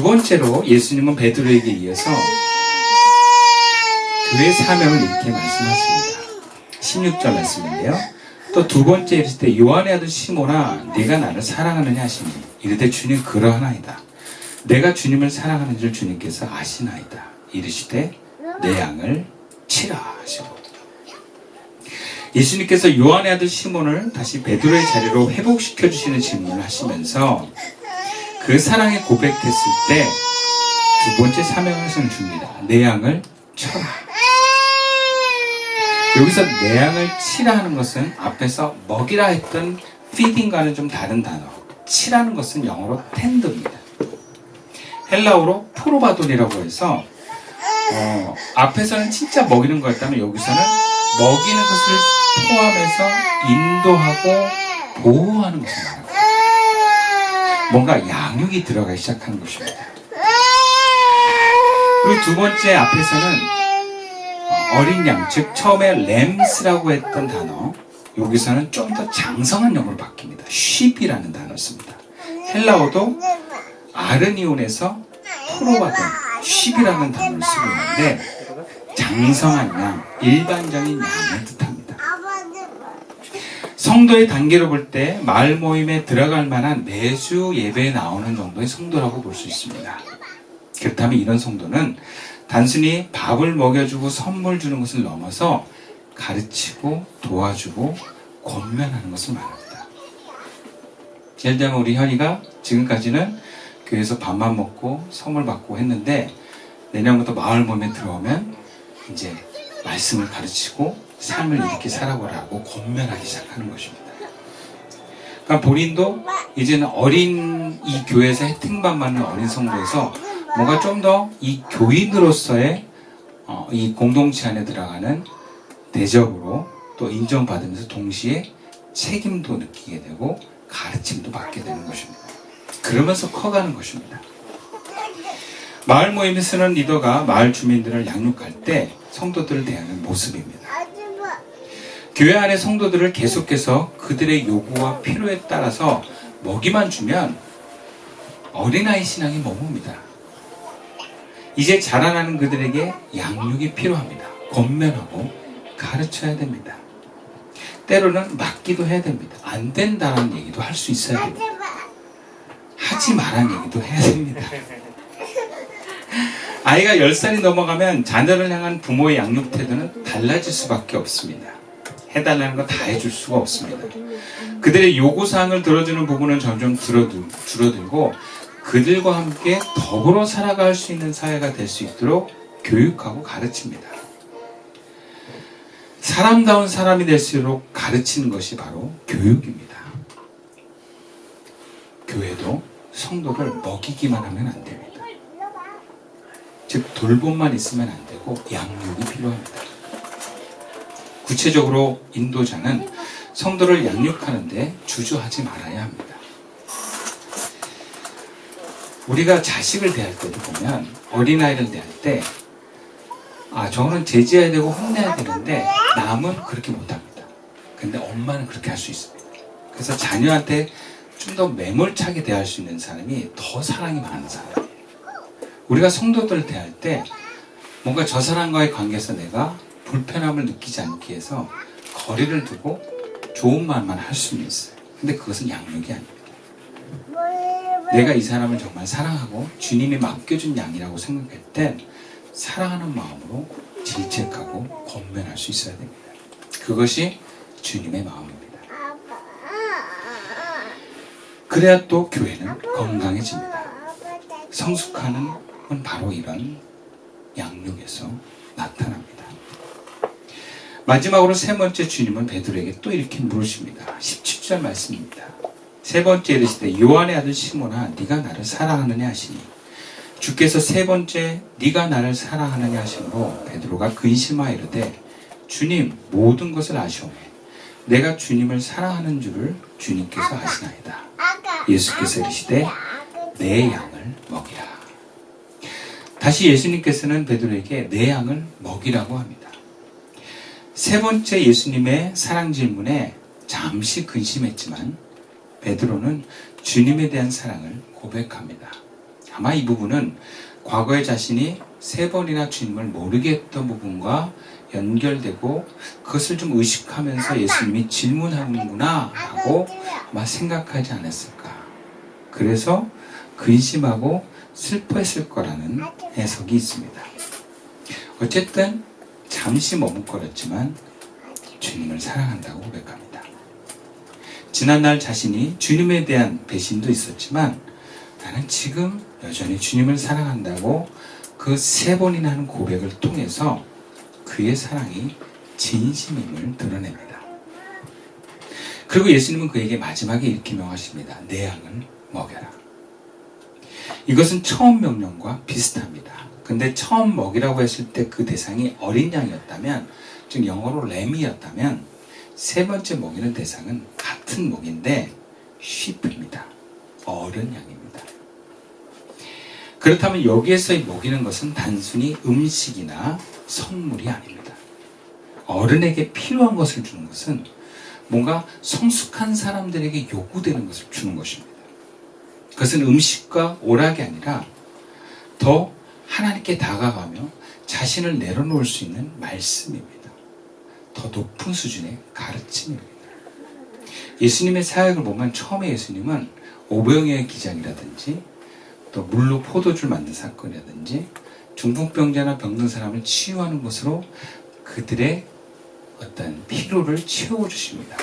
두 번째로 예수님은 베드로에게 이어서 그의 사명을 이렇게 말씀하십니다. 16절 말씀인데요. 또 두 번째 이르실 때 요한의 아들 시몬아 네가 나를 사랑하느냐 하시니 이르되 주님 그러하나이다. 내가 주님을 사랑하는 줄 주님께서 아시나이다. 이르시되 내 양을 치라 하시고 예수님께서 요한의 아들 시몬을 다시 베드로의 자리로 회복시켜 주시는 질문을 하시면서 그 사랑에 고백했을 때 두 번째 사명을 줍니다. 내 양을 쳐라. 여기서 내 양을 치라 하는 것은 앞에서 먹이라 했던 feeding과는 좀 다른 단어. 치라는 것은 영어로 tend입니다. 헬라어로 프로바돈이라고 해서 앞에서는 진짜 먹이는 거였다면 여기서는 먹이는 것을 포함해서 인도하고 보호하는 것을 말합니다. 뭔가 양육이 들어가기 시작하는 것입니다. 그리고 두 번째 앞에서는 어린 양, 즉 처음에 램스라고 했던 단어, 여기서는 좀 더 장성한 영어로 바뀝니다. sheep이라는 단어를 씁니다. 헬라어도 아르니온에서 프로바돈, sheep이라는 단어를 쓰고 있는데 장성한 양, 일반적인 양을 뜻합니다. 성도의 단계로 볼 때 마을 모임에 들어갈 만한 매주 예배에 나오는 정도의 성도라고 볼 수 있습니다. 그렇다면 이런 성도는 단순히 밥을 먹여주고 선물 주는 것을 넘어서 가르치고 도와주고 권면하는 것을 말합니다. 예를 들면 우리 현이가 지금까지는 교회에서 밥만 먹고 선물 받고 했는데 내년부터 마을 모임에 들어오면 이제 말씀을 가르치고 삶을 이렇게 살아보라고 권면하기 시작하는 것입니다. 그러니까 본인도 이제는 이 교회에서 혜택만 받는 어린 성도에서 뭔가 좀 더 이 교인으로서의 이 공동체 안에 들어가는 대접으로 또 인정받으면서 동시에 책임도 느끼게 되고 가르침도 받게 되는 것입니다. 그러면서 커가는 것입니다. 마을 모임에 쓰는 리더가 마을 주민들을 양육할 때 성도들을 대하는 모습입니다. 교회 안의 성도들을 계속해서 그들의 요구와 필요에 따라서 먹이만 주면 어린아이 신앙이 머뭅니다. 이제 자라나는 그들에게 양육이 필요합니다. 권면하고 가르쳐야 됩니다. 때로는 맞기도 해야 됩니다. 안 된다는 얘기도 할 수 있어야 됩니다. 하지 말라는 얘기도 해야 됩니다. 아이가 10살이 넘어가면 자녀를 향한 부모의 양육 태도는 달라질 수밖에 없습니다. 해달라는 거 다 해줄 수가 없습니다. 그들의 요구사항을 들어주는 부분은 점점 줄어들고 그들과 함께 더불어 살아갈 수 있는 사회가 될 수 있도록 교육하고 가르칩니다. 사람다운 사람이 될수록 가르치는 것이 바로 교육입니다. 교회도 성도를 먹이기만 하면 안 됩니다. 즉 돌봄만 있으면 안 되고 양육이 필요합니다. 구체적으로 인도자는 성도를 양육하는데 주저하지 말아야 합니다. 우리가 자식을 대할 때도 보면 어린아이를 대할 때 저거는 제지해야 되고 혼내야 되는데 남은 그렇게 못합니다. 근데 엄마는 그렇게 할 수 있습니다. 그래서 자녀한테 좀 더 매몰차게 대할 수 있는 사람이 더 사랑이 많은 사람이에요. 우리가 성도들을 대할 때 뭔가 저 사람과의 관계에서 내가 불편함을 느끼지 않기 위해서 거리를 두고 좋은 말만 할 수는 있어요. 근데 그것은 양육이 아닙니다. 내가 이 사람을 정말 사랑하고 주님이 맡겨준 양이라고 생각할 땐 사랑하는 마음으로 질책하고 권면할 수 있어야 됩니다. 그것이 주님의 마음입니다. 그래야 또 교회는 건강해집니다. 성숙하는 건 바로 이런 양육에서 나타납니다. 마지막으로 세 번째 주님은 베드로에게 또 이렇게 물으십니다. 17절 말씀입니다. 세 번째 이르시되 요한의 아들 시몬아 네가 나를 사랑하느냐 하시니 주께서 세 번째 네가 나를 사랑하느냐 하시므로 베드로가 근심하여 이르되 주님 모든 것을 아시오매 내가 주님을 사랑하는 줄을 주님께서 아시나이다. 예수께서 이르시되 내 양을 먹이라. 다시 예수님께서는 베드로에게 내 양을 먹이라고 합니다. 세 번째 예수님의 사랑 질문에 잠시 근심했지만 베드로는 주님에 대한 사랑을 고백합니다. 아마 이 부분은 과거에 자신이 3번이나 주님을 모르게 했던 부분과 연결되고 그것을 좀 의식하면서 예수님이 질문하는구나 라고 아마 생각하지 않았을까. 그래서 근심하고 슬퍼했을 거라는 해석이 있습니다. 어쨌든 잠시 머뭇거렸지만 주님을 사랑한다고 고백합니다. 지난날 자신이 주님에 대한 배신도 있었지만 나는 지금 여전히 주님을 사랑한다고 그 3번이나 하는 고백을 통해서 그의 사랑이 진심임을 드러냅니다. 그리고 예수님은 그에게 마지막에 이렇게 명하십니다. 내 양을 먹여라. 이것은 처음 명령과 비슷합니다. 근데 처음 먹이라고 했을 때 그 대상이 어린 양이었다면, 즉 영어로 램이었다면 3번째 먹이는 대상은 같은 먹인데 sheep입니다. 어른 양입니다. 그렇다면 여기에서 먹이는 것은 단순히 음식이나 선물이 아닙니다. 어른에게 필요한 것을 주는 것은 뭔가 성숙한 사람들에게 요구되는 것을 주는 것입니다. 그것은 음식과 오락이 아니라 더 하나님께 다가가며 자신을 내려놓을 수 있는 말씀입니다. 더 높은 수준의 가르침입니다. 예수님의 사역을 보면 처음에 예수님은 오병이어의 기적이라든지 또 물로 포도주를 만든 사건이라든지 중풍병자나 병든 사람을 치유하는 것으로 그들의 어떤 필요를 채워주십니다.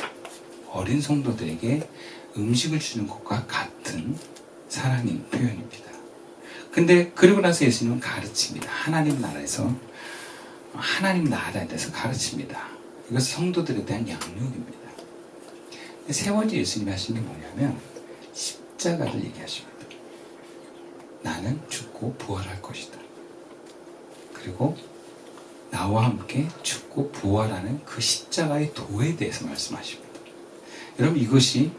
어린 성도들에게 음식을 주는 것과 같은 사랑의 표현입니다. 근데 그러고 나서 예수님은 가르칩니다. 하나님 나라에서 하나님 나라에 대해서 가르칩니다. 이것은 성도들에 대한 양육입니다. 3번째 예수님이 하신 게 뭐냐면 십자가를 얘기하십니다. 나는 죽고 부활할 것이다. 그리고 나와 함께 죽고 부활하는 그 십자가의 도에 대해서 말씀하십니다. 여러분, 이것이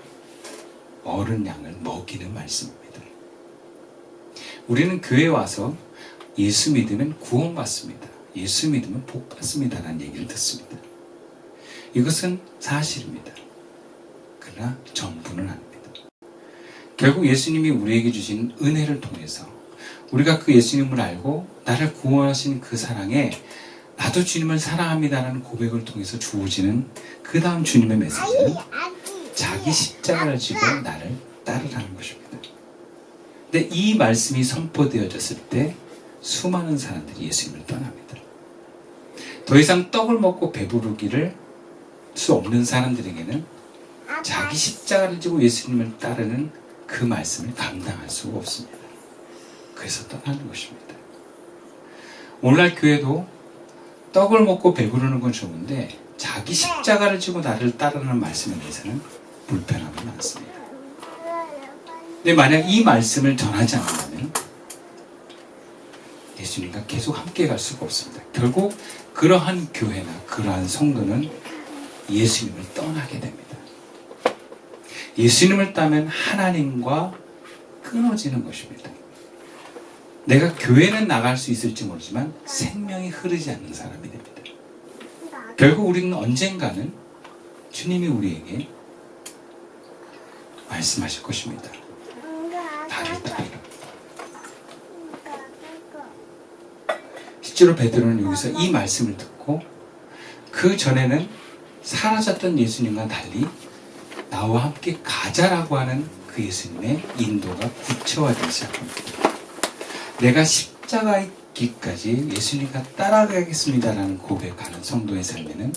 어른 양을 먹이는 말씀입니다. 우리는 교회에 와서 예수 믿으면 구원받습니다. 예수 믿으면 복받습니다 라는 얘기를 듣습니다. 이것은 사실입니다. 그러나 전부는 아닙니다. 결국 예수님이 우리에게 주신 은혜를 통해서 우리가 그 예수님을 알고 나를 구원하신 그 사랑에 나도 주님을 사랑합니다라는 고백을 통해서 주어지는 그 다음 주님의 메시지는 자기 십자가를 지고 나를 따르라는 것입니다. 근데 이 말씀이 선포되어졌을 때 수많은 사람들이 예수님을 떠납니다. 더 이상 떡을 먹고 배부르기를 수 없는 사람들에게는 자기 십자가를 지고 예수님을 따르는 그 말씀을 감당할 수가 없습니다. 그래서 떠나는 것입니다. 오늘날 교회도 떡을 먹고 배부르는 건 좋은데 자기 십자가를 지고 나를 따르는 말씀에 대해서는 불편함이 많습니다. 근데 만약 이 말씀을 전하지 않는다면 예수님과 계속 함께 갈 수가 없습니다. 결국 그러한 교회나 그러한 성도는 예수님을 떠나게 됩니다. 예수님을 따면 하나님과 끊어지는 것입니다. 내가 교회는 나갈 수 있을지 모르지만 생명이 흐르지 않는 사람이 됩니다. 결국 우리는 언젠가는 주님이 우리에게 말씀하실 것입니다. 나를 따르라. 실제로 베드로는 여기서 이 말씀을 듣고 그 전에는 사라졌던 예수님과 달리 나와 함께 가자라고 하는 그 예수님의 인도가 구체화되기 시작합니다. 내가 십자가의 길까지 예수님과 따라가겠습니다라는 고백하는 성도의 삶에는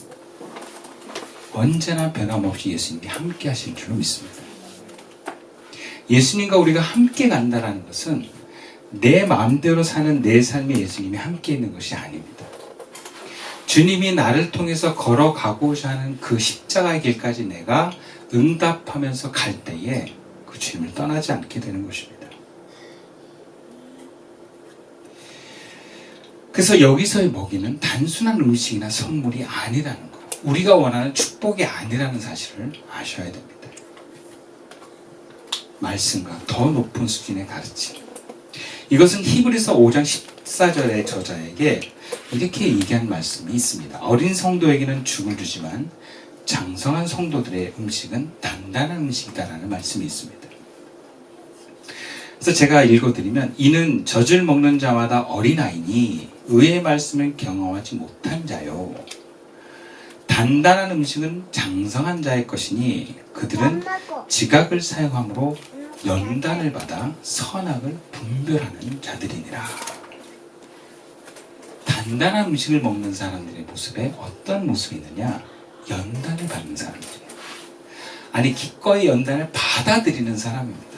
언제나 변함없이 예수님이 함께 하실 줄로 믿습니다. 예수님과 우리가 함께 간다는 것은 내 마음대로 사는 내 삶에 예수님이 함께 있는 것이 아닙니다. 주님이 나를 통해서 걸어가고자 하는 그 십자가의 길까지 내가 응답하면서 갈 때에 그 주님을 떠나지 않게 되는 것입니다. 그래서 여기서의 먹이는 단순한 음식이나 선물이 아니라는 것, 우리가 원하는 축복이 아니라는 사실을 아셔야 됩니다. 말씀과 더 높은 수준의 가르침. 이것은 히브리서 5장 14절의 저자에게 이렇게 얘기한 말씀이 있습니다. 어린 성도에게는 죽을 주지만 장성한 성도들의 음식은 단단한 음식이다라는 말씀이 있습니다. 그래서 제가 읽어드리면, 이는 젖을 먹는 자마다 어린아이니 의의 말씀을 경험하지 못한 자요. 단단한 음식은 장성한 자의 것이니 그들은 지각을 사용함으로 연단을 받아 선악을 분별하는 자들이니라. 단단한 음식을 먹는 사람들의 모습에 어떤 모습이 있느냐? 연단을 받는 사람들이에요. 아니, 기꺼이 연단을 받아들이는 사람입니다.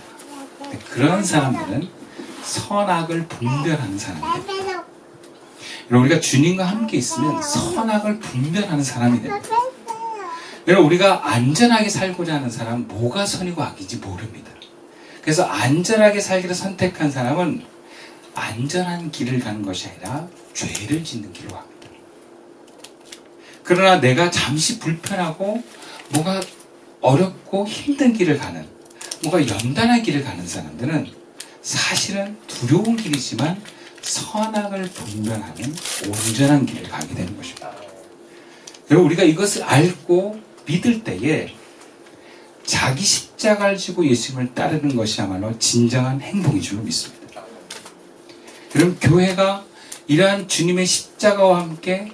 그런 사람들은 선악을 분별하는 사람입니다. 여러분, 우리가 주님과 함께 있으면 선악을 분별하는 사람이 됩니다. 여러분, 우리가 안전하게 살고자 하는 사람은 뭐가 선이고 악인지 모릅니다. 그래서 안전하게 살기를 선택한 사람은 안전한 길을 가는 것이 아니라 죄를 짓는 길로 갑니다. 그러나 내가 잠시 불편하고 뭐가 어렵고 힘든 길을 가는, 뭔가 연단한 길을 가는 사람들은 사실은 두려운 길이지만 선악을 분별하는 온전한 길을 가게 되는 것입니다. 여러분, 우리가 이것을 알고 믿을 때에 자기 십자가를 지고 예수님을 따르는 것이야말로 진정한 행복인 줄로 믿습니다. 여러분, 교회가 이러한 주님의 십자가와 함께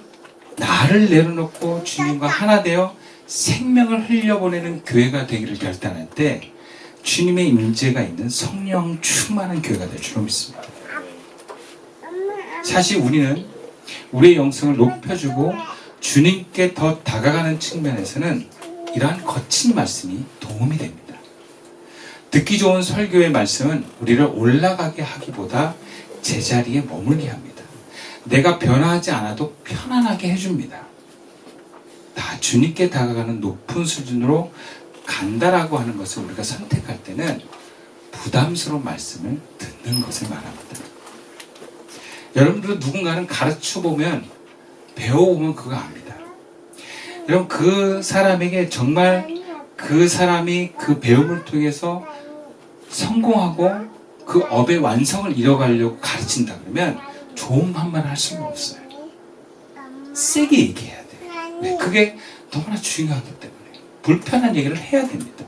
나를 내려놓고 주님과 하나 되어 생명을 흘려보내는 교회가 되기를 결단할 때 주님의 임재가 있는 성령 충만한 교회가 될 줄로 믿습니다. 사실 우리는 우리의 영성을 높여주고 주님께 더 다가가는 측면에서는 이러한 거친 말씀이 도움이 됩니다. 듣기 좋은 설교의 말씀은 우리를 올라가게 하기보다 제자리에 머물게 합니다. 내가 변화하지 않아도 편안하게 해줍니다. 다 주님께 다가가는 높은 수준으로 간다라고 하는 것을 우리가 선택할 때는 부담스러운 말씀을 듣는 것을 말합니다. 여러분들 누군가는 가르쳐보면, 배워보면 그거 압니다. 여러분, 그 사람에게 정말 그 사람이 그 배움을 통해서 성공하고 그 업의 완성을 이뤄가려고 가르친다 그러면 좋은 한말 할 수는 없어요. 세게 얘기해야 돼요. 네, 그게 너무나 중요하기 때문에 불편한 얘기를 해야 됩니다.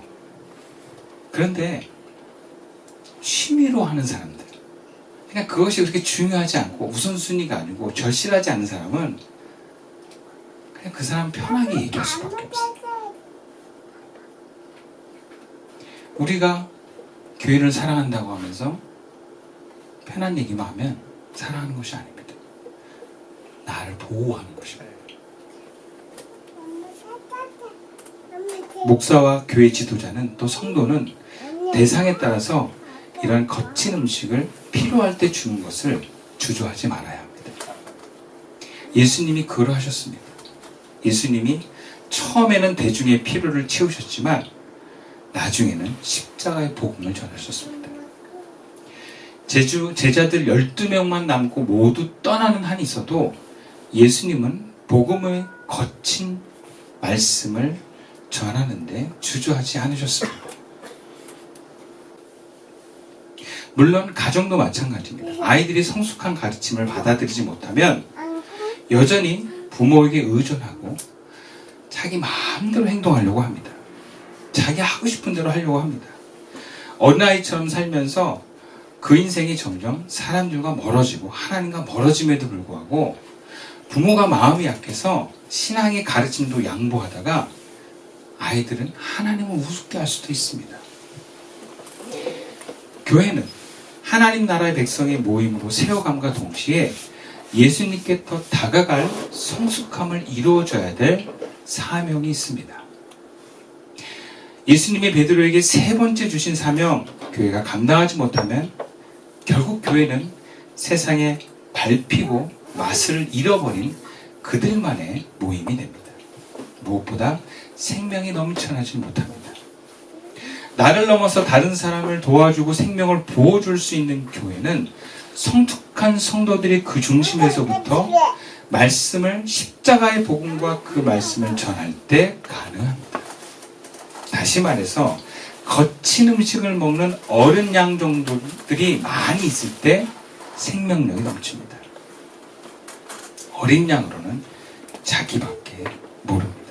그런데 취미로 하는 사람들, 그냥 그것이 그렇게 중요하지 않고 우선순위가 아니고 절실하지 않은 사람은 그냥 그 사람 편하게 얘기할 수밖에 없어요. 우리가 교회를 사랑한다고 하면서 편한 얘기만 하면 사랑하는 것이 아닙니다. 나를 보호하는 것입니다. 목사와 교회 지도자는, 또 성도는 대상에 따라서 이런 거친 음식을 필요할 때 주는 것을 주저하지 말아야 합니다. 예수님이 그걸 하셨습니다. 예수님이 처음에는 대중의 필요를 채우셨지만 나중에는 십자가의 복음을 전하셨습니다. 제자들 12명만 남고 모두 떠나는 한이 있어도 예수님은 복음의 거친 말씀을 전하는데 주저하지 않으셨습니다. 물론 가정도 마찬가지입니다. 아이들이 성숙한 가르침을 받아들이지 못하면 여전히 부모에게 의존하고 자기 마음대로 행동하려고 합니다. 자기 하고 싶은 대로 하려고 합니다. 어린아이처럼 살면서 그 인생이 점점 사람들과 멀어지고 하나님과 멀어짐에도 불구하고 부모가 마음이 약해서 신앙의 가르침도 양보하다가 아이들은 하나님을 우습게 할 수도 있습니다. 교회는 하나님 나라의 백성의 모임으로 세워감과 동시에 예수님께 더 다가갈 성숙함을 이루어줘야 될 사명이 있습니다. 예수님이 베드로에게 세 번째 주신 사명, 교회가 감당하지 못하면 결국 교회는 세상에 밟히고 맛을 잃어버린 그들만의 모임이 됩니다. 무엇보다 생명이 넘쳐나지 못합니다. 나를 넘어서 다른 사람을 도와주고 생명을 보호줄 수 있는 교회는 성숙한 성도들이 그 중심에서부터 말씀을, 십자가의 복음과 그 말씀을 전할 때 가능합니다. 다시 말해서 거친 음식을 먹는 어른 양 정도들이 많이 있을 때 생명력이 넘칩니다. 어린 양으로는 자기밖에 모릅니다.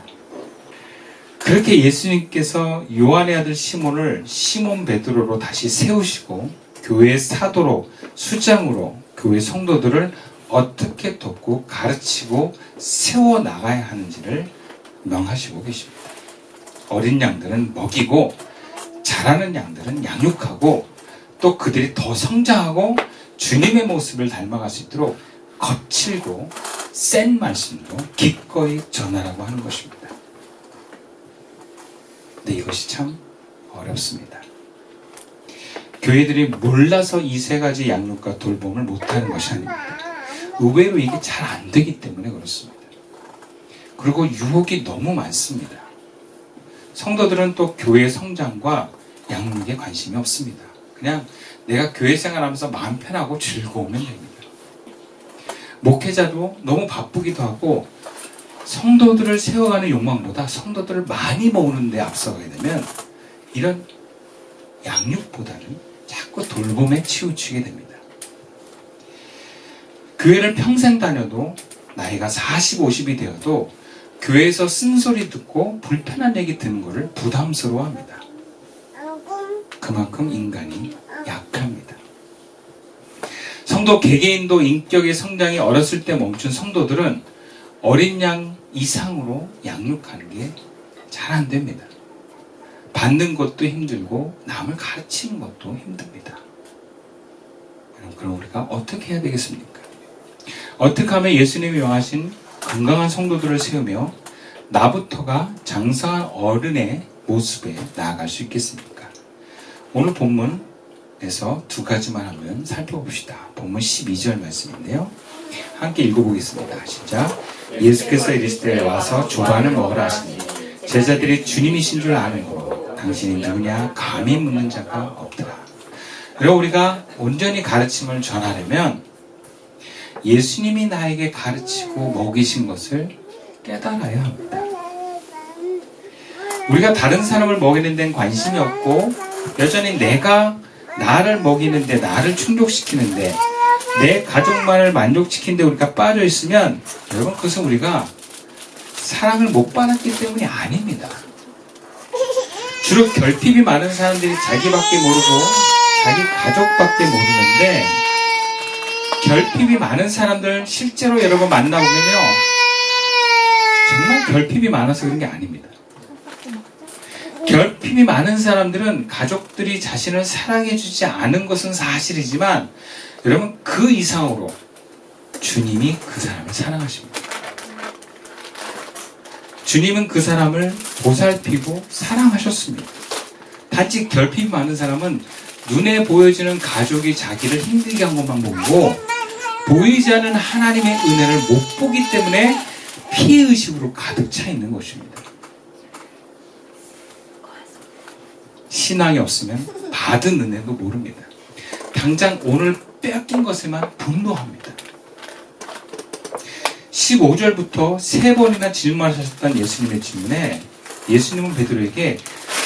그렇게 예수님께서 요한의 아들 시몬을 시몬 베드로로 다시 세우시고 교회 사도로, 수장으로 교회 성도들을 어떻게 돕고 가르치고 세워나가야 하는지를 명하시고 계십니다. 어린 양들은 먹이고 자라는 양들은 양육하고 또 그들이 더 성장하고 주님의 모습을 닮아갈 수 있도록 거칠고 센 말씀도 기꺼이 전하라고 하는 것입니다. 근데 이것이 참 어렵습니다. 교회들이 몰라서 이 세 가지 양육과 돌봄을 못하는 것이 아닙니다. 의외로 이게 잘 안 되기 때문에 그렇습니다. 그리고 유혹이 너무 많습니다. 성도들은 또 교회 성장과 양육에 관심이 없습니다. 그냥 내가 교회 생활하면서 마음 편하고 즐거우면 됩니다. 목회자도 너무 바쁘기도 하고 성도들을 세워가는 욕망보다 성도들을 많이 모으는 데 앞서가게 되면 이런 양육보다는 자꾸 돌봄에 치우치게 됩니다. 교회를 평생 다녀도 나이가 40, 50이 되어도 교회에서 쓴소리 듣고 불편한 얘기 듣는 것을 부담스러워합니다. 그만큼 인간이 약합니다. 성도 개개인도 인격의 성장이 어렸을 때 멈춘 성도들은 어린 양 이상으로 양육하는 게 잘 안 됩니다. 받는 것도 힘들고 남을 가르치는 것도 힘듭니다. 그럼 우리가 어떻게 해야 되겠습니까? 어떻게 하면 예수님이 명하신 건강한 성도들을 세우며 나부터가 장성한 어른의 모습에 나아갈 수 있겠습니까? 오늘 본문에서 두 가지만 한번 살펴봅시다. 본문 12절 말씀인데요. 함께 읽어보겠습니다. 시작. 예수께서 이르시되 와서 조반을 먹으라 하시니 제자들이 주님이신 줄 아는고 당신이 누구냐 감히 묻는 자가 없더라. 그리고 우리가 온전히 가르침을 전하려면 예수님이 나에게 가르치고 먹이신 것을 깨달아야 합니다. 우리가 다른 사람을 먹이는 데는 관심이 없고 여전히 내가 나를 먹이는데 나를 충족시키는데 내 가족만을 만족시키는데 우리가 빠져 있으면 여러분 그것은 우리가 사랑을 못 받았기 때문이 아닙니다. 주로 결핍이 많은 사람들이 자기밖에 모르고 자기 가족밖에 모르는데 결핍이 많은 사람들 실제로 여러분 만나보면요 정말 결핍이 많아서 그런 게 아닙니다. 결핍이 많은 사람들은 가족들이 자신을 사랑해주지 않은 것은 사실이지만 여러분 그 이상으로 주님이 그 사람을 사랑하십니다. 주님은 그 사람을 보살피고 사랑하셨습니다. 단지 결핍이 많은 사람은 눈에 보여지는 가족이 자기를 힘들게 한 것만 보고 보이지 않는 하나님의 은혜를 못 보기 때문에 피해의식으로 가득 차 있는 것입니다. 신앙이 없으면 받은 은혜도 모릅니다. 당장 오늘 뺏긴 것에만 분노합니다. 15절부터 3번이나 질문하셨던 예수님의 질문에 예수님은 베드로에게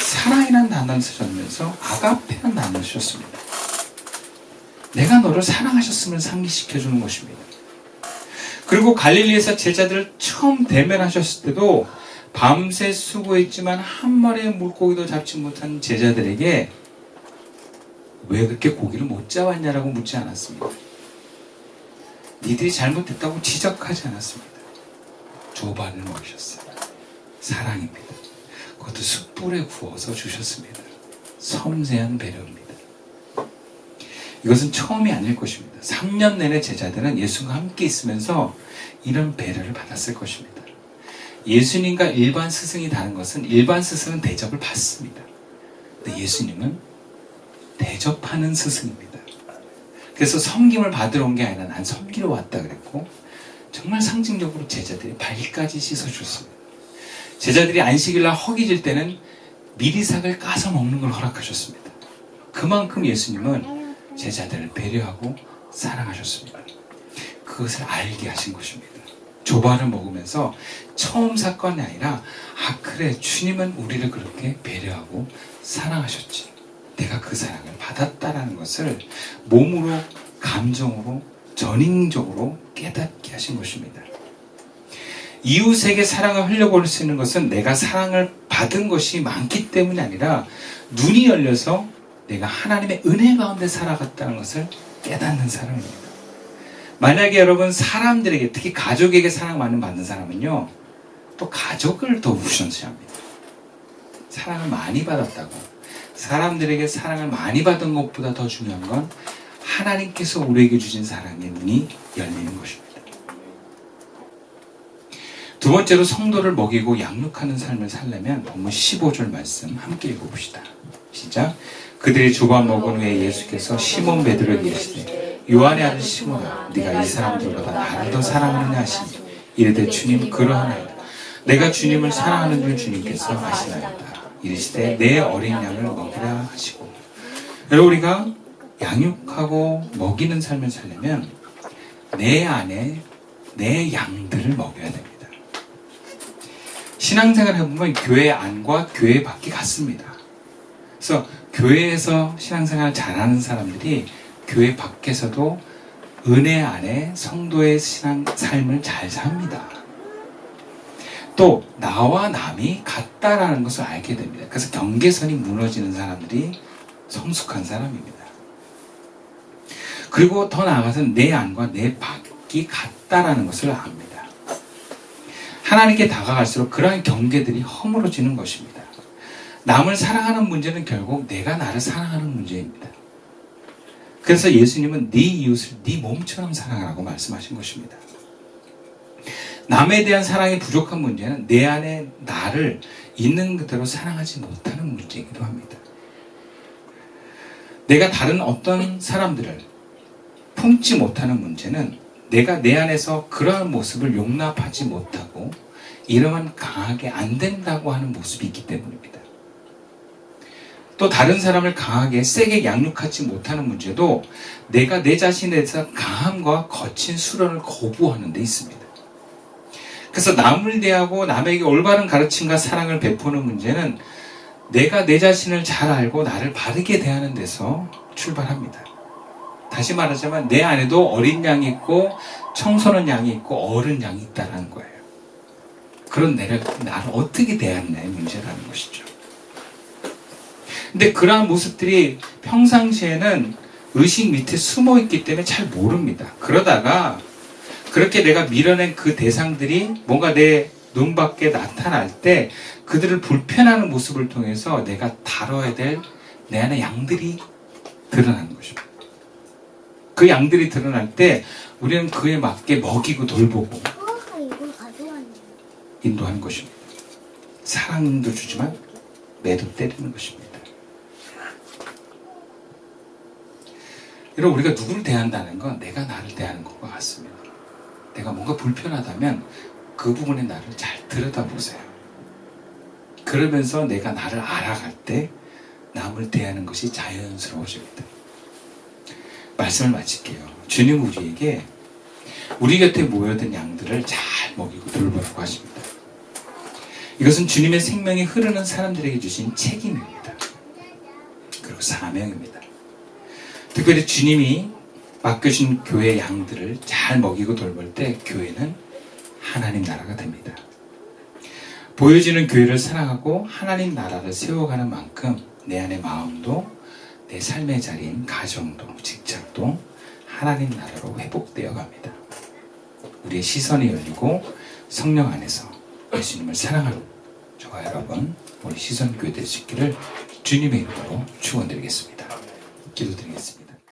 사랑이라는 단어를 쓰셨면서 아가페라는 단어를 쓰셨습니다. 내가 너를 사랑하셨음을 상기시켜주는 것입니다. 그리고 갈릴리에서 제자들을 처음 대면하셨을 때도 밤새 수고했지만 한 마리의 물고기도 잡지 못한 제자들에게 왜 그렇게 고기를 못 잡았냐라고 묻지 않았습니다. 니들이 잘못했다고 지적하지 않았습니다. 조반을 먹이셨어요. 사랑입니다. 그것도 숯불에 구워서 주셨습니다. 섬세한 배려입니다. 이것은 처음이 아닐 것입니다. 3년 내내 제자들은 예수님과 함께 있으면서 이런 배려를 받았을 것입니다. 예수님과 일반 스승이 다른 것은 일반 스승은 대접을 받습니다. 근데 예수님은 대접하는 스승입니다. 그래서 섬김을 받으러 온 게 아니라 난 섬기러 왔다 그랬고 정말 상징적으로 제자들이 발까지 씻어줬습니다. 제자들이 안식일날 허기질 때는 미리삭을 까서 먹는 걸 허락하셨습니다. 그만큼 예수님은 제자들을 배려하고 사랑하셨습니다. 그것을 알게 하신 것입니다. 조반을 먹으면서 처음 사건이 아니라 그래 주님은 우리를 그렇게 배려하고 사랑하셨지. 내가 그 사랑을 받았다라는 것을 몸으로 감정으로 전인적으로 깨닫게 하신 것입니다. 이웃에게 사랑을 흘려보낼 수 있는 것은 내가 사랑을 받은 것이 많기 때문이 아니라 눈이 열려서 내가 하나님의 은혜 가운데 살아갔다는 것을 깨닫는 사람입니다. 만약에 여러분 사람들에게, 특히 가족에게 사랑을 받는 사람은요, 또 가족을 더 우선시합니다. 사랑을 많이 받았다고, 사람들에게 사랑을 많이 받은 것보다 더 중요한 건 하나님께서 우리에게 주신 사랑의 문이 열리는 것입니다. 두 번째로 성도를 먹이고 양육하는 삶을 살려면 본문 15절 말씀 함께 읽어봅시다. 시작. 그들이 조반 먹은 후에 예수께서 시몬 베드로에게 이르시되 요한의 아들 시몬아 네가 이 사람들보다 나를 더 사랑하느냐 하시니 이르되 주님 그러하나이다. 내가 주님을 사랑하는 줄 주님께서 아시나이다. 이르시되 내 어린 양을 먹이라 하시고. 여러분 우리가 양육하고 먹이는 삶을 살려면 내 안에 내 양들을 먹여야 됩니다. 신앙생활을 해보면 교회 안과 교회 밖이 같습니다. 그래서 교회에서 신앙생활을 잘하는 사람들이 교회 밖에서도 은혜 안에 성도의 신앙 삶을 잘 삽니다. 또 나와 남이 같다라는 것을 알게 됩니다. 그래서 경계선이 무너지는 사람들이 성숙한 사람입니다. 그리고 더 나아가서는 내 안과 내 밖이 같다라는 것을 압니다. 하나님께 다가갈수록 그러한 경계들이 허물어지는 것입니다. 남을 사랑하는 문제는 결국 내가 나를 사랑하는 문제입니다. 그래서 예수님은 네 이웃을 네 몸처럼 사랑하라고 말씀하신 것입니다. 남에 대한 사랑이 부족한 문제는 내 안에 나를 있는 그대로 사랑하지 못하는 문제이기도 합니다. 내가 다른 어떤 사람들을 품지 못하는 문제는 내가 내 안에서 그러한 모습을 용납하지 못하고 이러면 강하게 안 된다고 하는 모습이 있기 때문입니다. 또 다른 사람을 강하게 세게 양육하지 못하는 문제도 내가 내 자신에 대해서 강함과 거친 수련을 거부하는 데 있습니다. 그래서 남을 대하고 남에게 올바른 가르침과 사랑을 베푸는 문제는 내가 내 자신을 잘 알고 나를 바르게 대하는 데서 출발합니다. 다시 말하자면 내 안에도 어린 양이 있고 청소년 양이 있고 어른 양이 있다는 거예요. 그런 나를 어떻게 대하느냐의 문제라는 것이죠. 근데 그러한 모습들이 평상시에는 의식 밑에 숨어 있기 때문에 잘 모릅니다. 그러다가 그렇게 내가 밀어낸 그 대상들이 뭔가 내 눈밖에 나타날 때 그들을 불편하는 모습을 통해서 내가 다뤄야 될 내 안의 양들이 드러나는 것입니다. 그 양들이 드러날 때 우리는 그에 맞게 먹이고 돌보고 인도하는 것입니다. 사랑도 주지만 매도 때리는 것입니다. 여러분 우리가 누구를 대한다는 건 내가 나를 대하는 것과 같습니다. 내가 뭔가 불편하다면 그 부분에 나를 잘 들여다보세요. 그러면서 내가 나를 알아갈 때 남을 대하는 것이 자연스러워집니다. 말씀을 마칠게요. 주님 우리에게 우리 곁에 모여든 양들을 잘 먹이고 돌보라고 하십니다. 이것은 주님의 생명이 흐르는 사람들에게 주신 책임입니다. 그리고 사명입니다. 특별히 주님이 맡겨주신 교회 양들을 잘 먹이고 돌볼 때 교회는 하나님 나라가 됩니다. 보여지는 교회를 사랑하고 하나님 나라를 세워가는 만큼 내 안의 마음도 내 삶의 자리인 가정도 직장도 하나님 나라로 회복되어 갑니다. 우리의 시선이 열리고 성령 안에서 예수님을 사랑하는 저와 여러분 우리 시선교회 될 수 있기를 주님의 이름으로 축원드리겠습니다. 기도드리겠습니다.